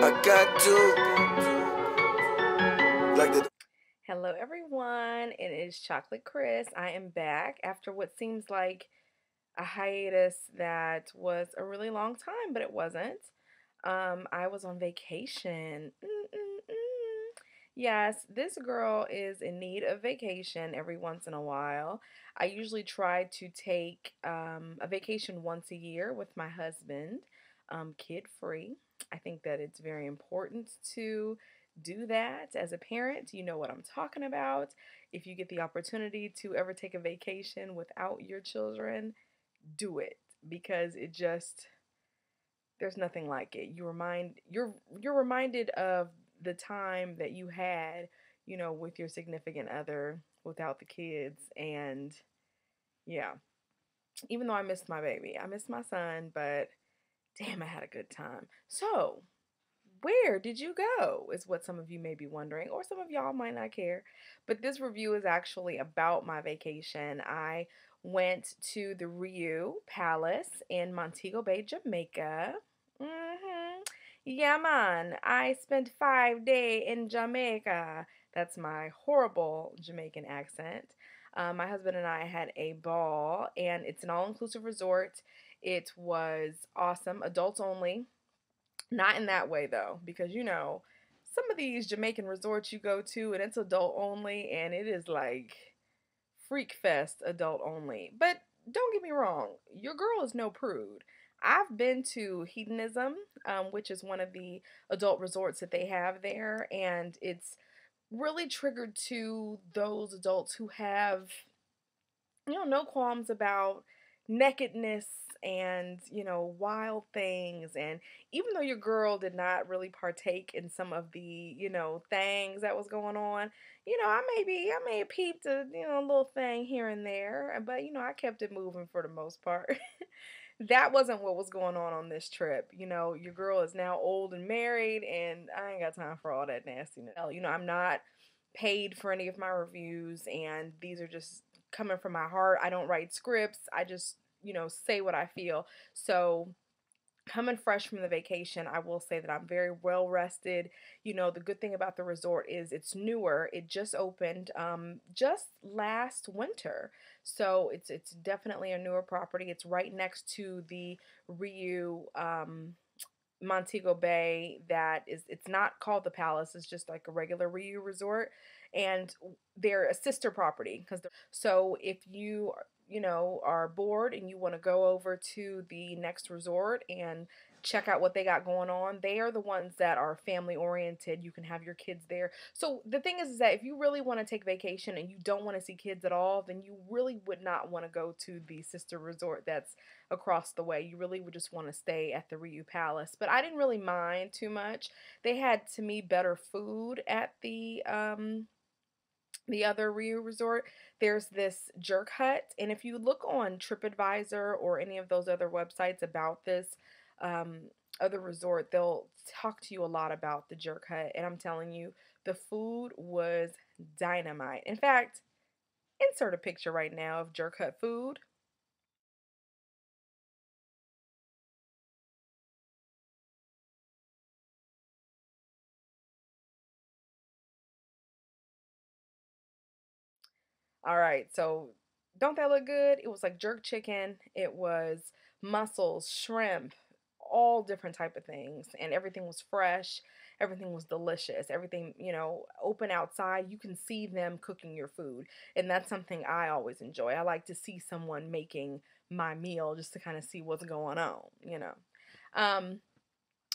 I got to like the Hello, everyone. It is Chocolate Chris. I am back after what seems like a hiatus that was a really long time, but it wasn't. I was on vacation. Yes, this girl is in need of vacation every once in a while. I usually try to take a vacation once a year with my husband, kid free. I think that it's very important to do that as a parent. You know what I'm talking about. If you get the opportunity to ever take a vacation without your children, do it because it just there's nothing like it. You're reminded of the time that you had, with your significant other without the kids. And yeah, even though I missed my baby, I missed my son, but damn, I had a good time. So, where did you go? Is what some of you may be wondering, or some of y'all might not care. But this review is actually about my vacation. I went to the Riu Palace in Montego Bay, Jamaica. Yeah, man. I spent 5 days in Jamaica. That's my horrible Jamaican accent. My husband and I had a ball, and it's an all inclusive resort. It was awesome, adults only. Not in that way though, because some of these Jamaican resorts you go to and it's adult only and it is like freak fest adult only. But don't get me wrong, your girl is no prude. I've been to Hedonism, which is one of the adult resorts that they have there, and it's really triggered to those adults who have no qualms about nakedness and, wild things. And even though your girl did not really partake in some of the, things that was going on, I may have peeped a little thing here and there, but, I kept it moving for the most part. That wasn't what was going on this trip. Your girl is now old and married, and I ain't got time for all that nastiness. I'm not paid for any of my reviews, and these are just coming from my heart. I don't write scripts. I just, say what I feel. So, coming fresh from the vacation, I will say that I'm very well rested. The good thing about the resort is it's newer. It just opened just last winter. So, it's definitely a newer property. It's right next to the Riu Montego Bay. It's not called the Palace. It's just like a regular Riu resort, and they're a sister property so if you are bored and you want to go over to the next resort and check out what they got going on, they are the ones that are family oriented. You can have your kids there. So the thing is that if you really want to take vacation and you don't want to see kids at all, then you really would not want to go to the sister resort that's across the way. You really would just want to stay at the Riu Palace. But I didn't really mind too much. They had, to me, better food at the other Riu resort. There's this jerk hut, and if you look on TripAdvisor or any of those other websites about this um, other resort, they'll talk to you a lot about the jerk hut. And I'm telling you, the food was dynamite. In fact, insert a picture right now of jerk hut food. All right, so don't that look good? It was like jerk chicken. It was mussels, shrimp, all different type of things, and everything was fresh. Everything was delicious. Everything, open outside. You can see them cooking your food, and that's something I always enjoy. I like to see someone making my meal just to kind of see what's going on. Um,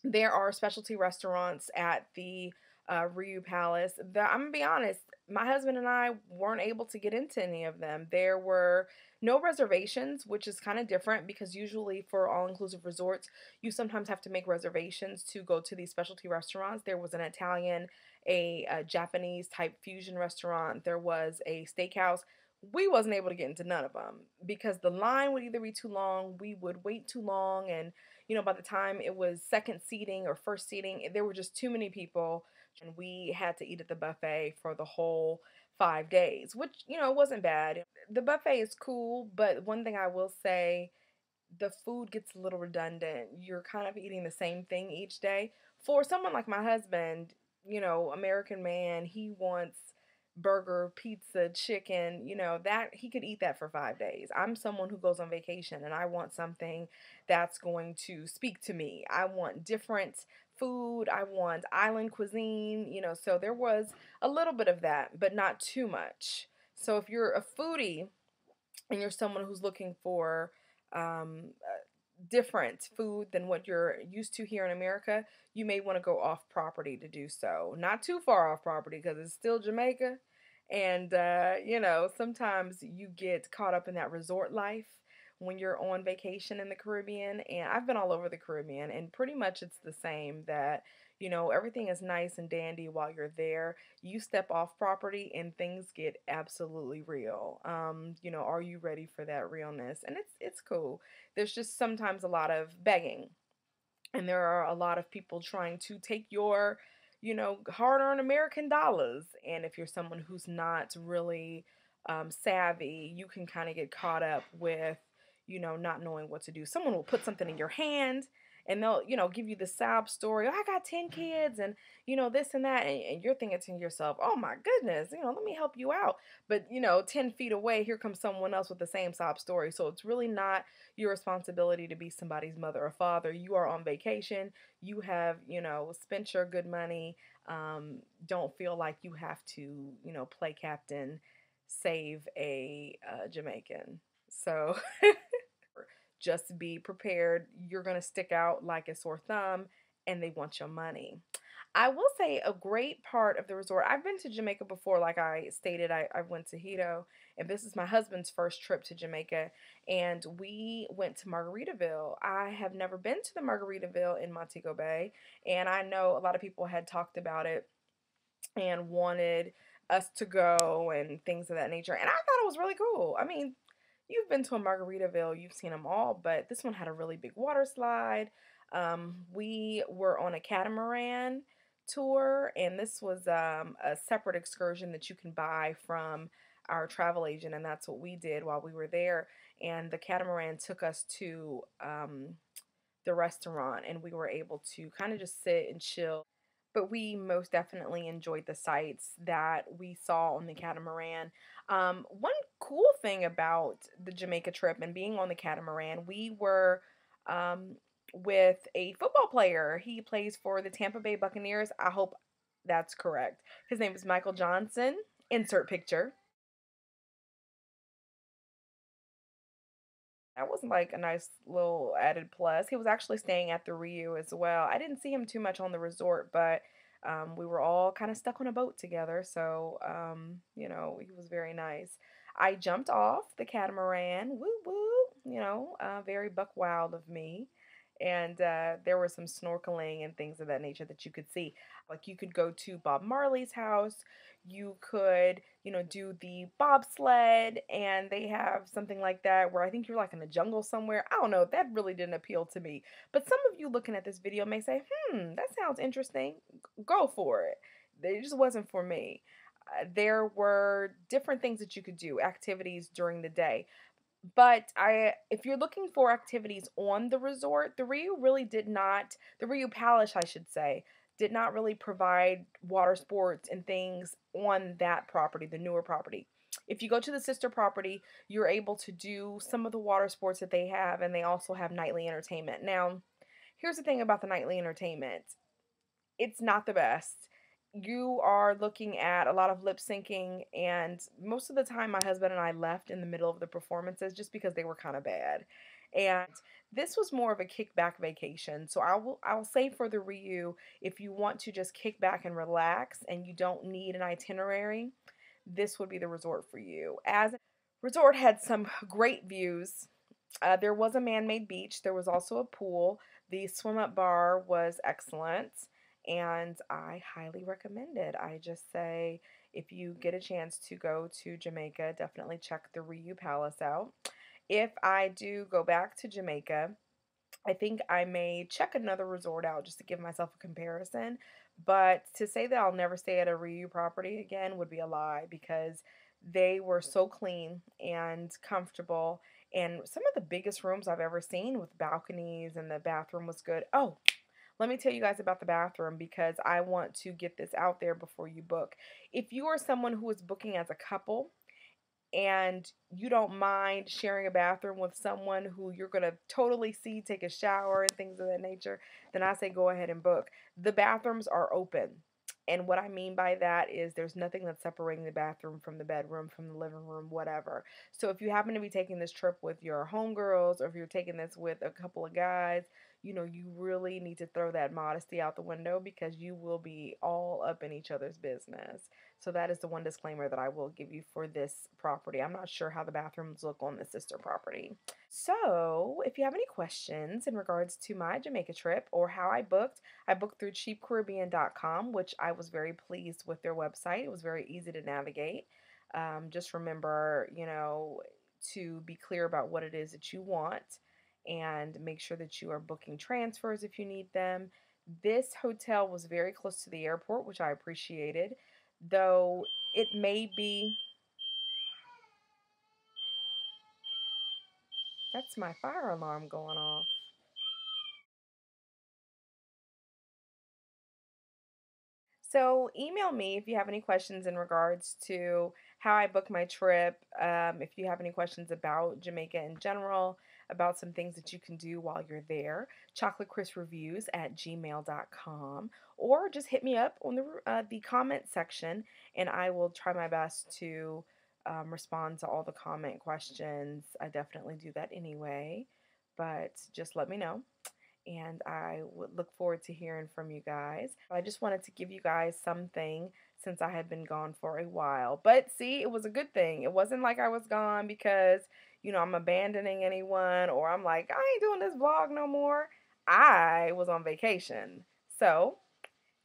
there are specialty restaurants at the Riu Palace. I'm gonna be honest, my husband and I weren't able to get into any of them. There were no reservations, which is kind of different because usually for all inclusive resorts, you sometimes have to make reservations to go to these specialty restaurants. There was an Italian, a Japanese type fusion restaurant, there was a steakhouse. We wasn't able to get into none of them because the line would either be too long, we would wait too long, and by the time it was second seating or first seating, there were just too many people, and we had to eat at the buffet for the whole 5 days, which, wasn't bad. The buffet is cool, but one thing I will say, the food gets a little redundant. You're kind of eating the same thing each day. For someone like my husband, American man, he wants burger, pizza, chicken, that he could eat that for 5 days. I'm someone who goes on vacation and I want something that's going to speak to me. I want different food, I want island cuisine, so there was a little bit of that, but not too much. So if you're a foodie and you're someone who's looking for different food than what you're used to here in America, you may want to go off property to do so. Not too far off property because it's still Jamaica. And, sometimes you get caught up in that resort life when you're on vacation in the Caribbean. And I've been all over the Caribbean, and pretty much it's the same that, everything is nice and dandy while you're there. You step off property and things get absolutely real. Are you ready for that realness? And it's cool. There's just sometimes a lot of begging, and there are a lot of people trying to take your hard-earned American dollars. And if you're someone who's not really savvy, you can kind of get caught up with not knowing what to do. Someone will put something in your hand and they'll give you the sob story. Oh, I got 10 kids and this and that, and you're thinking to yourself, oh my goodness, let me help you out. But 10 feet away, here comes someone else with the same sob story. So it's really not your responsibility to be somebody's mother or father. You are on vacation. You have, spent your good money. Don't feel like you have to, play captain, save a Jamaican. So just be prepared. You're going to stick out like a sore thumb, and they want your money. I will say a great part of the resort. I've been to Jamaica before, like I stated. I went to Hito, and this is my husband's first trip to Jamaica, and we went to Margaritaville. I have never been to the Margaritaville in Montego Bay, and I know a lot of people had talked about it and wanted us to go and things of that nature. And I thought it was really cool. I mean, you've been to a Margaritaville, you've seen them all, but this one had a really big water slide. We were on a catamaran tour, and this was a separate excursion that you can buy from our travel agent, and that's what we did while we were there. And the catamaran took us to the restaurant, and we were able to kind of just sit and chill. But we most definitely enjoyed the sights that we saw on the catamaran. One cool thing about the Jamaica trip and being on the catamaran, we were with a football player. He plays for the Tampa Bay Buccaneers. I hope that's correct. His name is Michael Johnson. Insert picture. That was like a nice little added plus. He was actually staying at the Rio as well. I didn't see him too much on the resort, but we were all kind of stuck on a boat together. So, he was very nice. I jumped off the catamaran. Woo woo. Very buck wild of me. And there was some snorkeling and things of that nature that you could see. Like you could go to Bob Marley's house. You could, do the bobsled, and they have something like that where I think you're like in the jungle somewhere. I don't know. That really didn't appeal to me. But some of you looking at this video may say, that sounds interesting. Go for it. It just wasn't for me. There were different things that you could do, activities during the day. But if you're looking for activities on the resort, the Rio Palace, I should say, did not really provide water sports and things on that property, the newer property. If you go to the sister property, you're able to do some of the water sports that they have, and they also have nightly entertainment. Now, here's the thing about the nightly entertainment. It's not the best. You are looking at a lot of lip syncing, and most of the time, my husband and I left in the middle of the performances just because they were kind of bad. And this was more of a kickback vacation. So I will say for the Ryu, if you want to just kick back and relax and you don't need an itinerary, this would be the resort for you. As resort had some great views. There was a man-made beach. There was also a pool. The swim-up bar was excellent, and I highly recommend it. I just say if you get a chance to go to Jamaica, definitely check the Riu Palace out. If I do go back to Jamaica, I think I may check another resort out just to give myself a comparison. But to say that I'll never stay at a Ryu property again would be a lie because they were so clean and comfortable. And some of the biggest rooms I've ever seen with balconies, and the bathroom was good. Oh, let me tell you guys about the bathroom because I want to get this out there before you book. If you are someone who is booking as a couple, and you don't mind sharing a bathroom with someone who you're going to totally see take a shower and things of that nature, then I say go ahead and book. The bathrooms are open. And what I mean by that is there's nothing that's separating the bathroom from the bedroom, from the living room, whatever. So if you happen to be taking this trip with your homegirls, or if you're taking this with a couple of guys, you know, you really need to throw that modesty out the window because you will be all up in each other's business. So that is the one disclaimer that I will give you for this property. I'm not sure how the bathrooms look on the sister property. So if you have any questions in regards to my Jamaica trip or how I booked through cheapcaribbean.com, which I was very pleased with their website. It was very easy to navigate. Just remember, you know, to be clear about what it is that you want and make sure that you are booking transfers if you need them. This hotel was very close to the airport, which I appreciated, though it may be. That's my fire alarm going off. So email me if you have any questions in regards to how I book my trip. If you have any questions about Jamaica in general, about some things that you can do while you're there, chocolatecrispreviews@gmail.com, or just hit me up on the comment section, and I will try my best to respond to all the comment questions. I definitely do that anyway, but just let me know, and I would look forward to hearing from you guys. I just wanted to give you guys something since I had been gone for a while. But see, it was a good thing. It wasn't like I was gone because, you know, I'm abandoning anyone or I'm like, I ain't doing this vlog no more. I was on vacation. So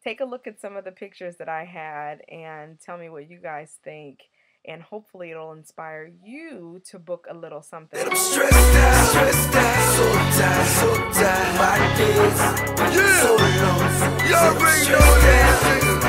take a look at some of the pictures that I had and tell me what you guys think. And hopefully it'll inspire you to book a little something. I'm stressed out, so tired, my days, so long. You already know that.